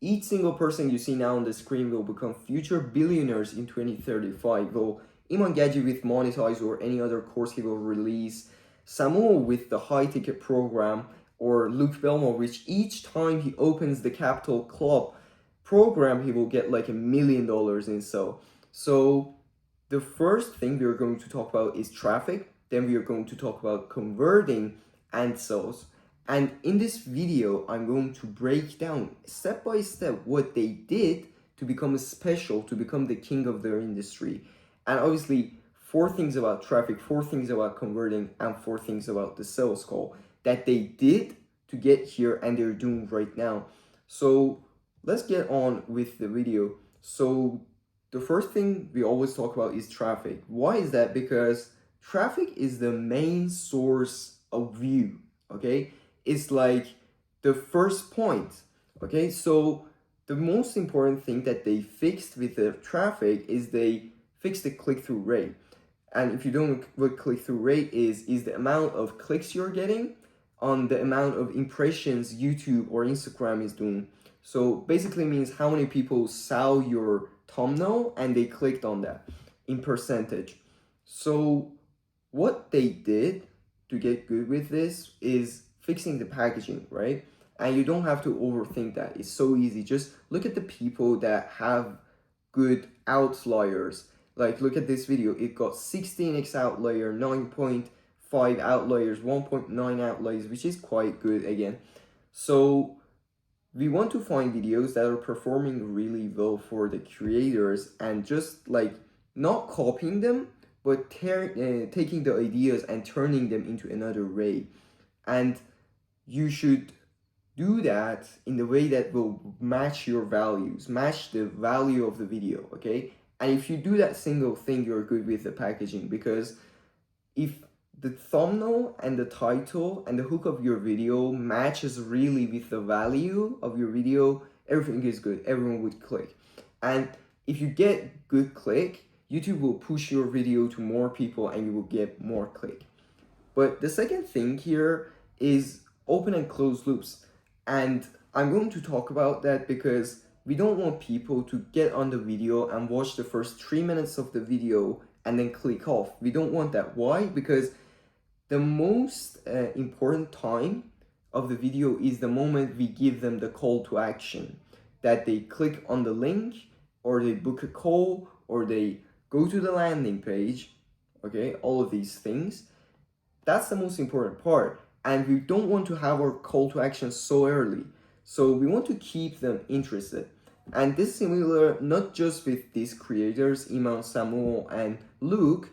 each single person you see now on the screen will become future billionaires in 2035. Will Iman Gaji with Monetize or any other course he will release, Samuel with the high ticket program, or Luke Belmore, which each time he opens the Capital Club program, he will get like $1 million in sale. So the first thing we are going to talk about is traffic. Then we are going to talk about converting and sales. And in this video, I'm going to break down step by step what they did to become special, to become the king of their industry. And obviously, 4 things about traffic, 4 things about converting, and 4 things about the sales call that they did to get here and they're doing right now. So let's get on with the video. So the first thing we always talk about is traffic. Why is that? Because traffic is the main source of view, okay? It's like the first point, okay? So the most important thing that they fixed with the traffic is they fixed the click-through rate. And if you don't know what click-through rate is the amount of clicks you're getting on the amount of impressions YouTube or Instagram is doing. So basically means how many people saw your thumbnail and they clicked on that in percentage. So what they did to get good with this is fixing the packaging, right? And you don't have to overthink that. It's so easy. Just look at the people that have good outliers. Like, look at this video. It got 16x outlier, 9.5 outliers, 1.9 outliers, which is quite good again. So we want to find videos that are performing really well for the creators and just like not copying them, but taking the ideas and turning them into another way. And you should do that in the way that will match your values, match the value of the video, okay? And if you do that single thing, you're good with the packaging, because if the thumbnail and the title and the hook of your video matches really with the value of your video, everything is good. Everyone would click. And if you get good click, YouTube will push your video to more people and you will get more click. But the second thing here is open and close loops. And I'm going to talk about that because we don't want people to get on the video and watch the first 3 minutes of the video and then click off. We don't want that. Why? Because the most important time of the video is the moment we give them the call to action, that they click on the link or they book a call or they go to the landing page, okay, all of these things. That's the most important part. And we don't want to have our call to action so early. So we want to keep them interested. And this is similar not just with these creators, Iman, Samuel, and Luke.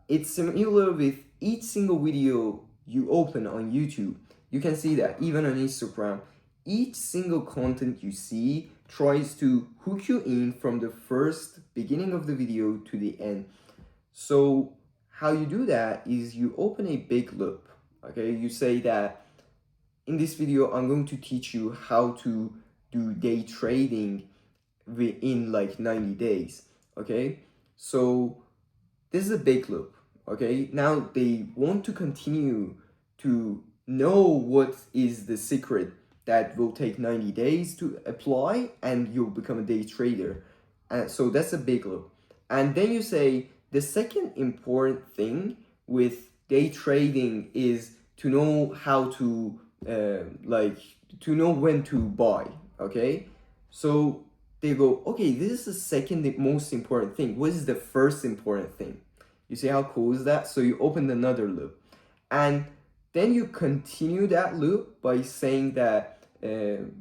It's similar with each single video you open on YouTube. You can see that even on Instagram. Each single content you see tries to hook you in from the first beginning of the video to the end. So how you do that is you open a big loop. Okay, you say that in this video, I'm going to teach you how to do day trading in like 90 days. Okay, so this is a big loop. Okay, now they want to continue to know what is the secret that will take 90 days to apply and you'll become a day trader. So that's a big loop. And then you say the second important thing with day trading is to know how to to know when to buy. Okay, so they go, okay, this is the second most important thing. What is the first important thing? You see how cool is that? So you open another loop, and then you continue that loop by saying that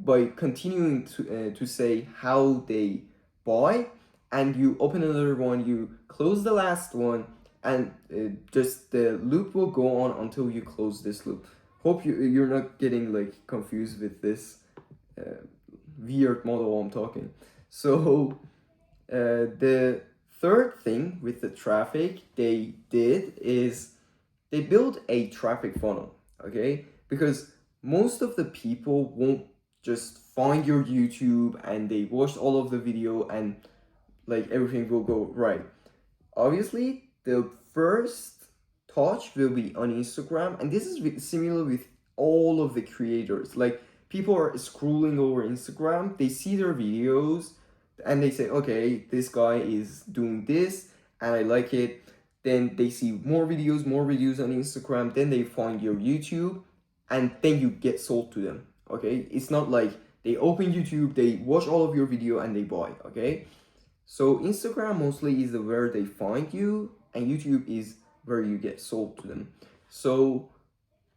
by continuing to say how they buy, and you open another one, you close the last one, and just the loop will go on until you close this loop. Hope you're not getting like confused with this weird model I'm talking. So the third thing with the traffic they did is they built a traffic funnel, okay? Because most of the people won't just find your YouTube and they watch all of the video and like everything will go right. Obviously, the first touch will be on Instagram, and this is similar with all of the creators. Like, people are scrolling over Instagram, they see their videos and they say, okay, this guy is doing this and I like it. Then they see more videos on Instagram, then they find your YouTube and then you get sold to them. Okay, it's not like they open YouTube, they watch all of your video and they buy. Okay, so Instagram mostly is where they find you and YouTube is where you get sold to them. So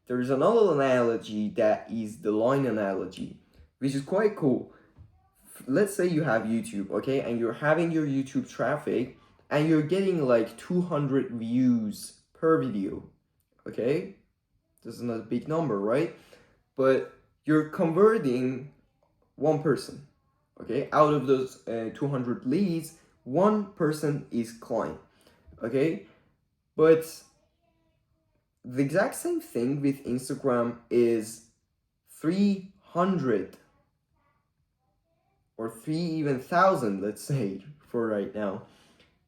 there's another analogy that is the line analogy, which is quite cool. Let's say you have YouTube, okay, and you're having your YouTube traffic and you're getting like 200 views per video, okay? This is not a big number, right? But you're converting one person, okay? Out of those 200 leads, one person is client, okay? But the exact same thing with Instagram is 300 or 3,000, let's say, for right now,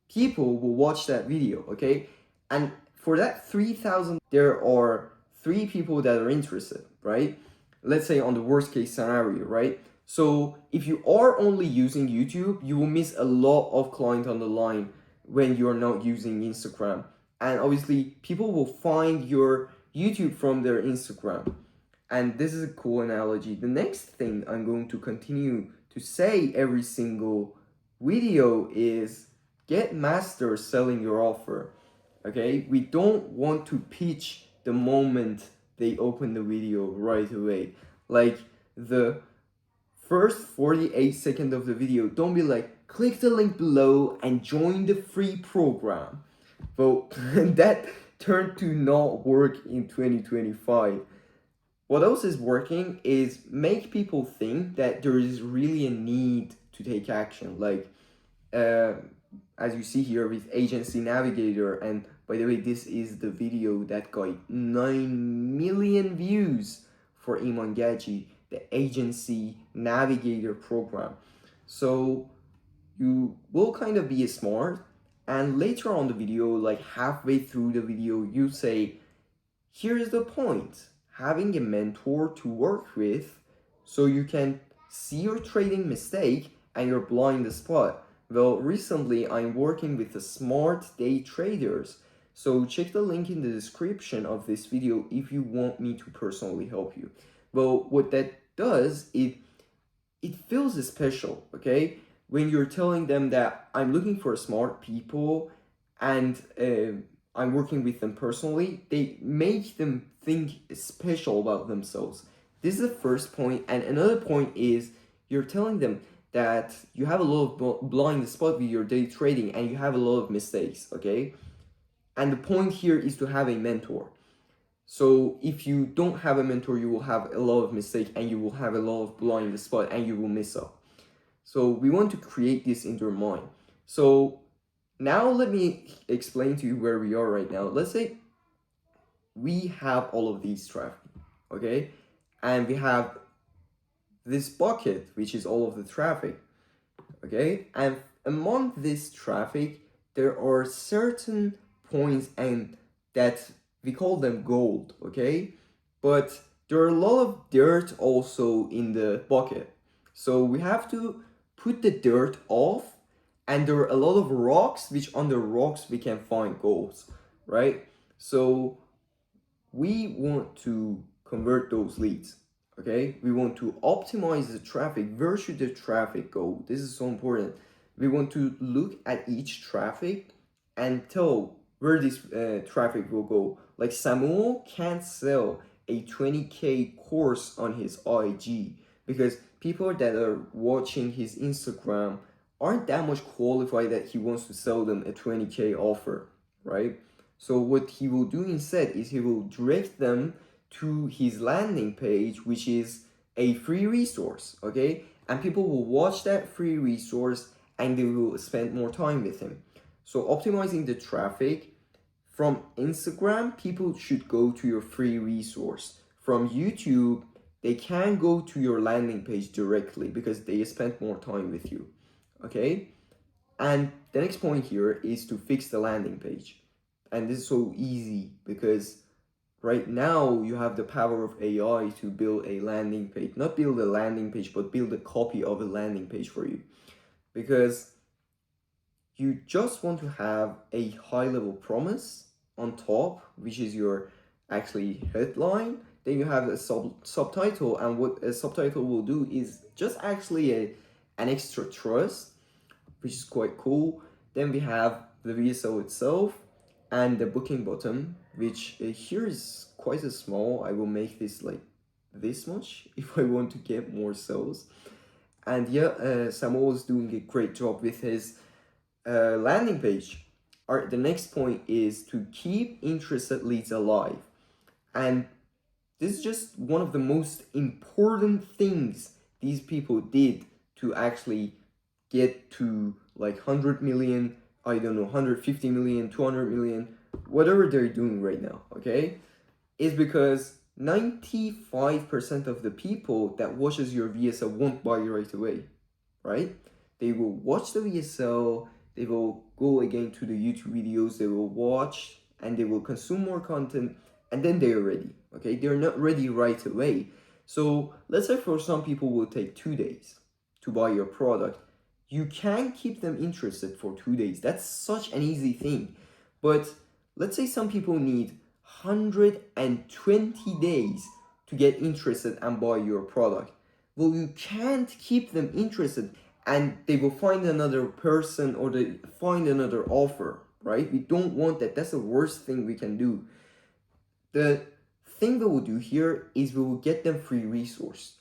people will watch that video, okay? And for that 3,000, there are 3 people that are interested, right? Let's say on the worst case scenario, right? So if you are only using YouTube, you will miss a lot of client on the line when you're not using Instagram. And obviously, people will find your YouTube from their Instagram. And this is a cool analogy. The next thing I'm going to continue to say every single video is get master selling your offer. Okay, we don't want to pitch the moment they open the video right away. Like the first 48 seconds of the video, don't be like, click the link below and join the free program. Well, that turned to not work in 2025. What else is working is make people think that there is really a need to take action. Like, as you see here with Agency Navigator, and by the way, this is the video that got 9 million views for Iman Gaji, the Agency Navigator program. So you will kind of be smart, and later on the video, like halfway through the video, you say, here's the point. Having a mentor to work with so you can see your trading mistake and your blind spot. Well, recently I'm working with the smart day traders. So check the link in the description of this video if you want me to personally help you. Well, what that does, it feels special, okay? When you're telling them that I'm looking for smart people and I'm working with them personally, they make them think special about themselves. This is the first point, and another point is you're telling them that you have a lot of blind spot with your day trading and you have a lot of mistakes, okay? And the point here is to have a mentor. So if you don't have a mentor, you will have a lot of mistakes and you will have a lot of blind spot and you will miss out. So we want to create this in your mind. So now let me explain to you where we are right now. Let's say we have all of these traffic, okay? And we have this bucket, which is all of the traffic, okay? And among this traffic, there are certain points and that we call them gold, okay? But there are a lot of dirt also in the bucket. So we have to put the dirt off, and there are a lot of rocks, which on the rocks we can find golds, right? So we want to convert those leads, okay? We want to optimize the traffic. Where should the traffic go? This is so important. We want to look at each traffic and tell where this traffic will go. Like Samuel can't sell a 20K course on his IG because people that are watching his Instagram aren't that much qualified that he wants to sell them a 20K offer, right? So what he will do instead is he will direct them to his landing page, which is a free resource, okay? And people will watch that free resource and they will spend more time with him. So optimizing the traffic from Instagram, people should go to your free resource. From YouTube, they can go to your landing page directly because they spent more time with you, okay? And the next point here is to fix the landing page. And this is so easy because Right now, you have the power of AI to build a landing page. Not build a landing page, but build a copy of a landing page for you. Because you just want to have a high level promise on top, which is your actually headline. Then you have a subtitle, and what a subtitle will do is just actually an extra trust, which is quite cool. Then we have the VSO itself and the booking button, which here is quite a small. I will make this like this much if I want to get more sales. And yeah, Samuel is doing a great job with his landing page. Alright, the next point is to keep interested leads alive. And this is just one of the most important things these people did to actually get to like 100 million, I don't know, 150 million, 200 million, whatever they're doing right now, okay? Is because 95% of the people that watches your VSL won't buy right away, right? They will watch the VSL, they will go again to the YouTube videos, they will watch and they will consume more content, and then they're ready, okay? They're not ready right away. So let's say for some people will take 2 days to buy your product. You can keep them interested for 2 days. That's such an easy thing. But let's say some people need 120 days to get interested and buy your product. Well, you can't keep them interested and they will find another person or they find another offer, right? We don't want that. That's the worst thing we can do. The thing we will do here is we will get them free resource.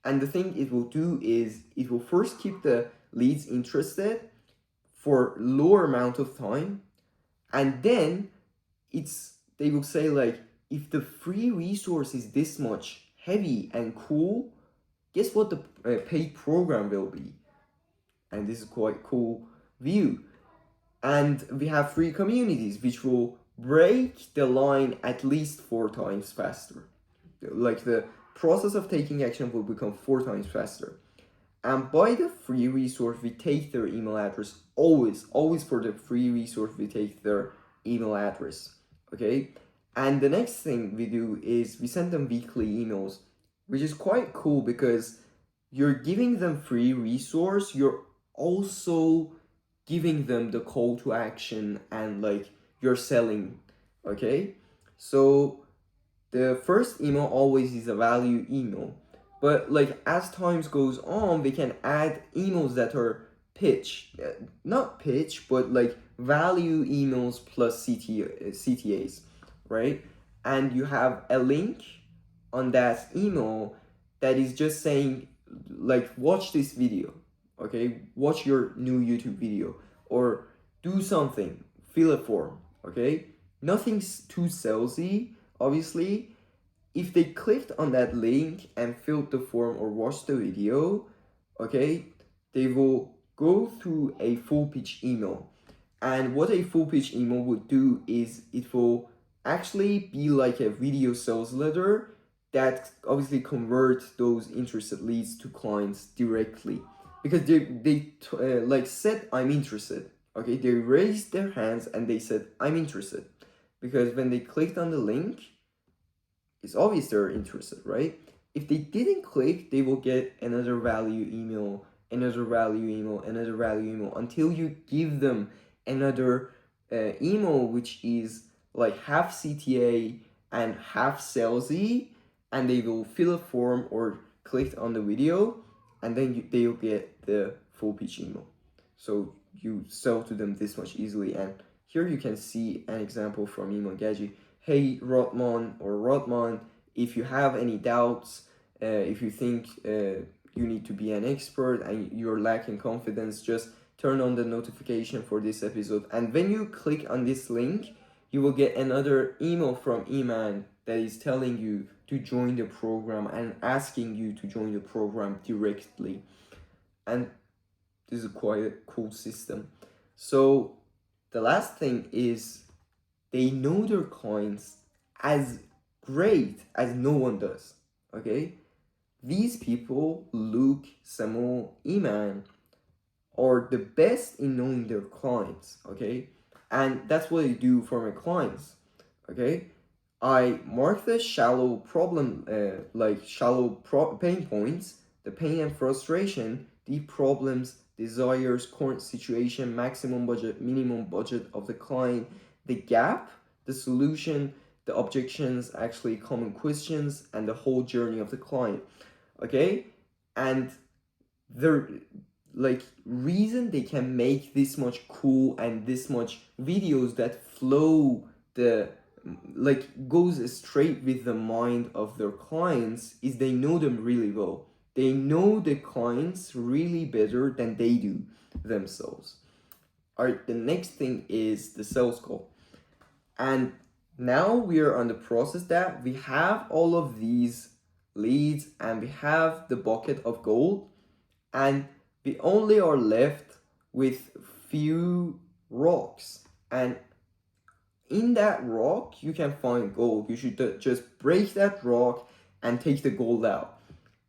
And the thing it will do is it will first keep the leads interested for lower amount of time, and then they will say like, if the free resource is this much heavy and cool, guess what the paid program will be? And this is quite cool view. And we have free communities which will break the line at least 4 times faster. Like the process of taking action will become 4 times faster. And by the free resource, we take their email address. Always for the free resource, we take their email address. Okay? And the next thing we do is we send them weekly emails, which is quite cool because you're giving them free resource. You're also giving them the call to action and like you're selling. Okay? So the first email always is a value email. But like as times goes on, we can add emails that are pitch, not pitch, but like value emails plus CTAs, right? And you have a link on that email that is just saying like watch this video, okay? Watch your new YouTube video or do something, fill a form, okay? Nothing's too salesy, obviously. If they clicked on that link and filled the form or watched the video, okay, they will go through a full pitch email. And what a full pitch email would do is it will actually be like a video sales letter that obviously convert those interested leads to clients directly, because they like said I'm interested. Okay, they raised their hands and they said I'm interested, because when they clicked on the link, it's obvious they're interested, right? If they didn't click, they will get another value email, another value email, another value email until you give them another email which is like half CTA and half salesy, and they will fill a form or click on the video, and then they'll get the full pitch email. So you sell to them this much easily. And here you can see an example from Email Gadget. Hey Rodman, if you have any doubts, if you think you need to be an expert and you're lacking confidence, just turn on the notification for this episode. And when you click on this link, you will get another email from Iman that is telling you to join the program and asking you to join the program directly. And this is quite a cool system. So the last thing is they know their clients as great as no one does, okay? These people, Luke, Samuel, Iman, are the best in knowing their clients, okay? And that's what they do for my clients, okay? I mark the shallow problem, pain points, the pain and frustration, deep problems, desires, current situation, maximum budget, minimum budget of the client, the gap, the solution, the objections, actually common questions, and the whole journey of the client. Okay, and the reason they can make this much cool and this much videos that flow the goes straight with the mind of their clients is they know them really well. They know the clients really better than they do themselves. All right, the next thing is the sales call. And now we are on the process that we have all of these leads and we have the bucket of gold, and we only are left with few rocks. And in that rock you can find gold. You should just break that rock and take the gold out.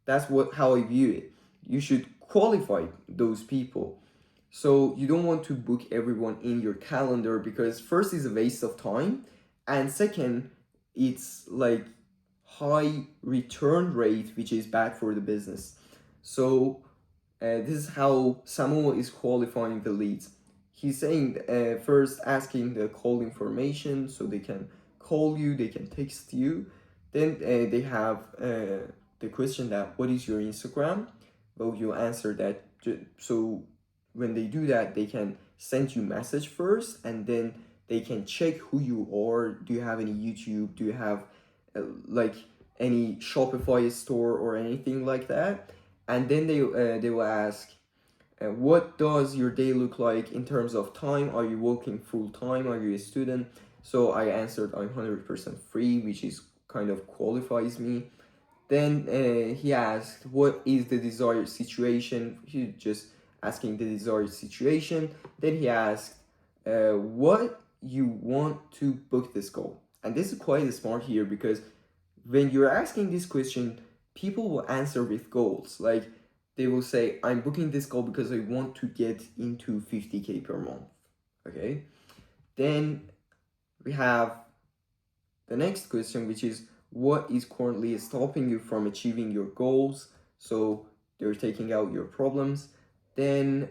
That's how I view it. You should qualify those people. So you don't want to book everyone in your calendar, because first is a waste of time, and second, it's like high return rate, which is bad for the business. So this is how Samuel is qualifying the leads. He's saying first asking the call information so they can call you, they can text you. Then they have the question that what is your Instagram? Well, you answer that. So when they do that, they can send you message first, and then they can check who you are. Do you have any YouTube? Do you have like any Shopify store or anything like that? And then they will ask, what does your day look like in terms of time? Are you working full time? Are you a student? So I answered I'm 100% free, which is kind of qualifies me. Then he asked, what is the desired situation? He just asking the desired situation. Then he asked, what you want to book this call? And this is quite smart here, because when you're asking this question, people will answer with goals. Like they will say, I'm booking this call because I want to get into 50K per month. Okay. Then we have the next question, which is, what is currently stopping you from achieving your goals? So they're taking out your problems. Then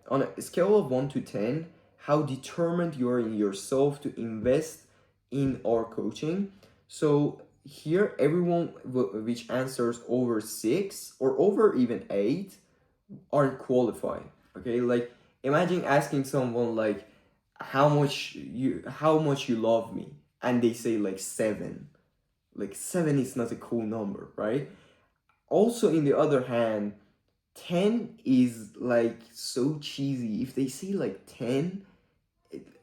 on a scale of 1 to 10, how determined you are in yourself to invest in our coaching. So here, everyone which answers over 6 or over even 8 aren't qualified. Okay, like imagine asking someone like how much you love me, and they say like 7. Like 7 is not a cool number, right? Also, in the other hand, 10 is like so cheesy. If they say like 10,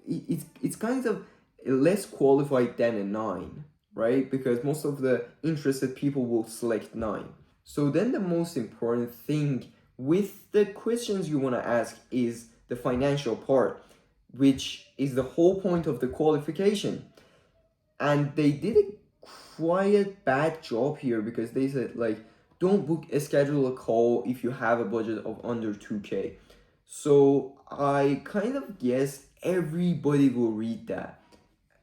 it's kind of less qualified than a 9, right? Because most of the interested people will select 9. So then the most important thing with the questions you want to ask is the financial part, which is the whole point of the qualification. And they did a quite bad job here, because they said like, don't schedule a call if you have a budget of under 2K. So I kind of guess everybody will read that,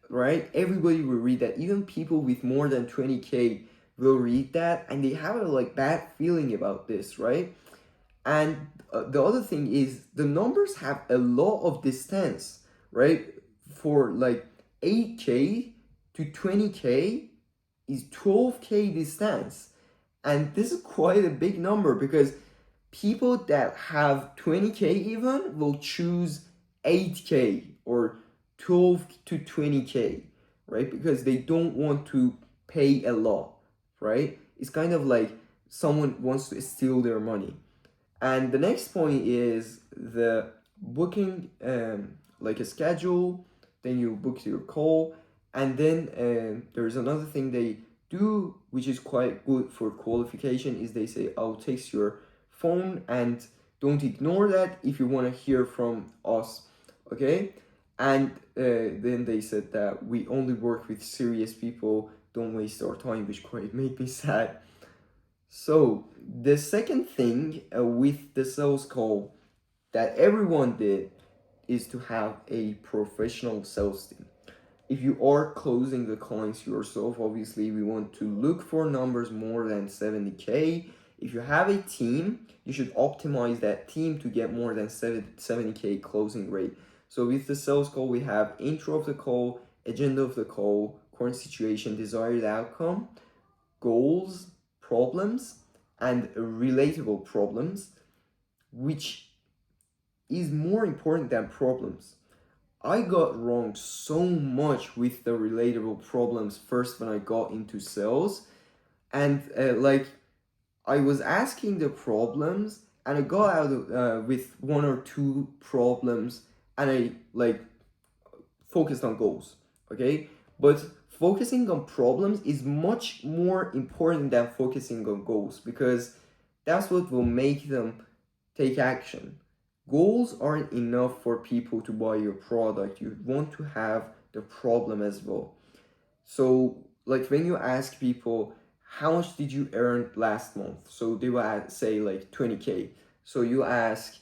right? Everybody will read that. Even people with more than 20K will read that, and they have a like bad feeling about this, right? And the other thing is the numbers have a lot of distance, right? For like 8K to 20K is 12K distance. And this is quite a big number, because people that have 20K even will choose 8K or 12 to 20K, right? Because they don't want to pay a lot, right? It's kind of like someone wants to steal their money. And the next point is the booking, like a schedule. Then you book your call, and then there's another thing they do, which is quite good for qualification, is they say, I'll text your phone, and don't ignore that if you want to hear from us, okay? And then they said that we only work with serious people, don't waste our time, which quite made me sad. So the second thing with the sales call that everyone did is to have a professional sales team. if you are closing the clients yourself, obviously we want to look for numbers more than 70K. If you have a team, you should optimize that team to get more than 70K closing rate. So with the sales call, we have intro of the call, agenda of the call, current situation, desired outcome, goals, problems, and relatable problems, which is more important than problems. I got wrong so much with the relatable problems first when I got into sales, and I was asking the problems, and I got out with one or two problems, and I focused on goals. Okay, but focusing on problems is much more important than focusing on goals, because that's what will make them take action. Goals aren't enough for people to buy your product. You want to have the problem as well. So, like when you ask people, how much did you earn last month? So they will say like 20K. So you ask,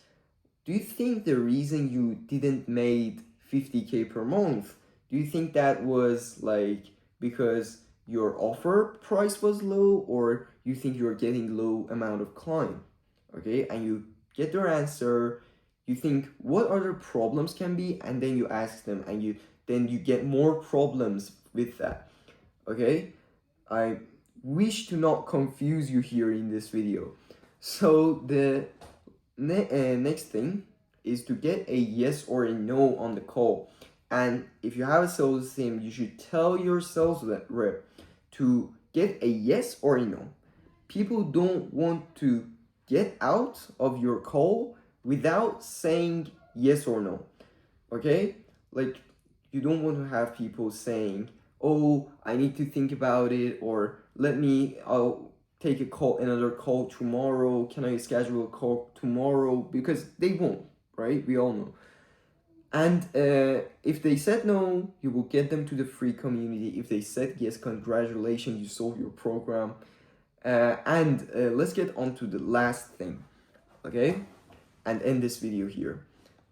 do you think the reason you didn't made 50K per month, do you think that was like because your offer price was low, or you think you're getting low amount of client? Okay, and you get their answer, you think what other problems can be, and then you ask them, and you get more problems with that. Okay, I wish to not confuse you here in this video. So the next thing is to get a yes or a no on the call. And if you have a sales team, you should tell your sales rep to get a yes or a no. People don't want to get out of your call without saying yes or no. Okay? Like, you don't want to have people saying, oh, I need to think about it, or I'll take another call tomorrow. Can I schedule a call tomorrow? Because they won't, right? We all know. And if they said no, you will get them to the free community. If they said yes, congratulations, you sold your program. And let's get on to the last thing, okay? And end this video here.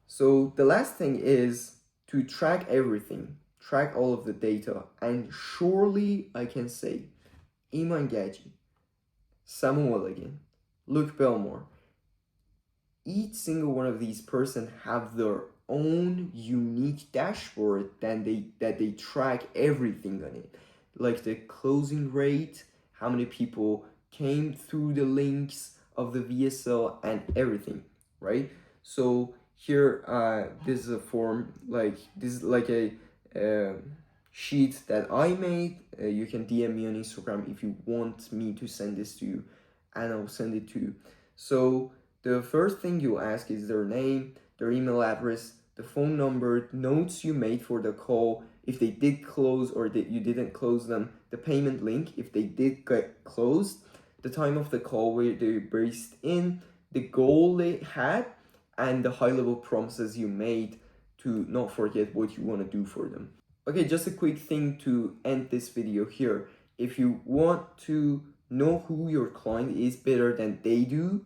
So the last thing is to track everything, track all of the data. And surely I can say, Iman Gaji, Samuel again, Luke Belmore, each single one of these person have their own unique dashboard that they track everything on it, like the closing rate, how many people came through the links of the VSL, and everything, right? So here, this is a form, like this is like a sheet that I made. You can DM me on Instagram if you want me to send this to you, and I'll send it to you. So the first thing you ask is their name, their email address, the phone number, notes you made for the call, if they did close or that you didn't close them, the payment link, if they did get closed, the time of the call where they braced in, the goal they had, and the high-level promises you made to not forget what you want to do for them. Okay, just a quick thing to end this video here. If you want to know who your client is better than they do,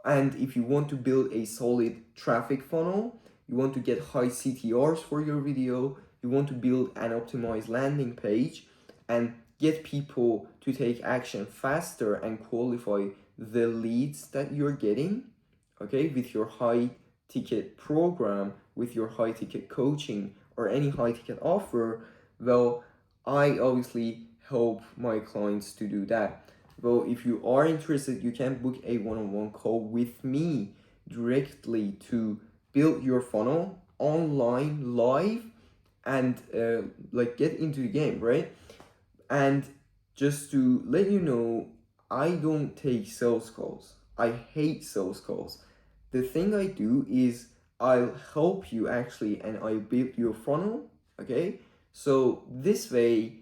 and if you want to build a solid traffic funnel, you want to get high CTRs for your video, you want to build an optimized landing page, and get people to take action faster and qualify the leads that you're getting, okay, with your high ticket program, with your high ticket coaching, or any high ticket offer, well, I obviously help my clients to do that. Well, if you are interested, you can book a one-on-one call with me directly to build your funnel online, live, and get into the game, right? And just to let you know, I don't take sales calls. I hate sales calls. The thing I do is I'll help you actually, and I build your funnel, okay? So this way,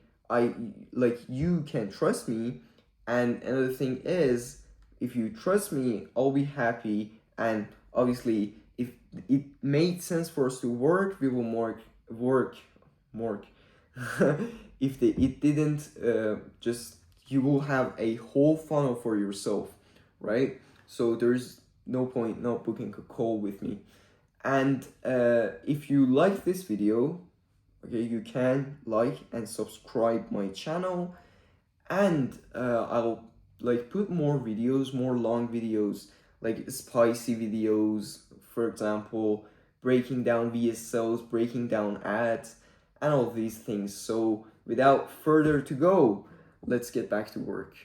you can trust me. And another thing is, if you trust me, I'll be happy. And obviously, if it made sense for us to work, we will work. If it didn't, just you will have a whole funnel for yourself, right? So there's no point not booking a call with me. And if you like this video, Okay, you can like and subscribe my channel, and I'll like put more videos, more long videos, like spicy videos, for example, breaking down VSLs, breaking down ads, and all these things. So without further to go, let's get back to work.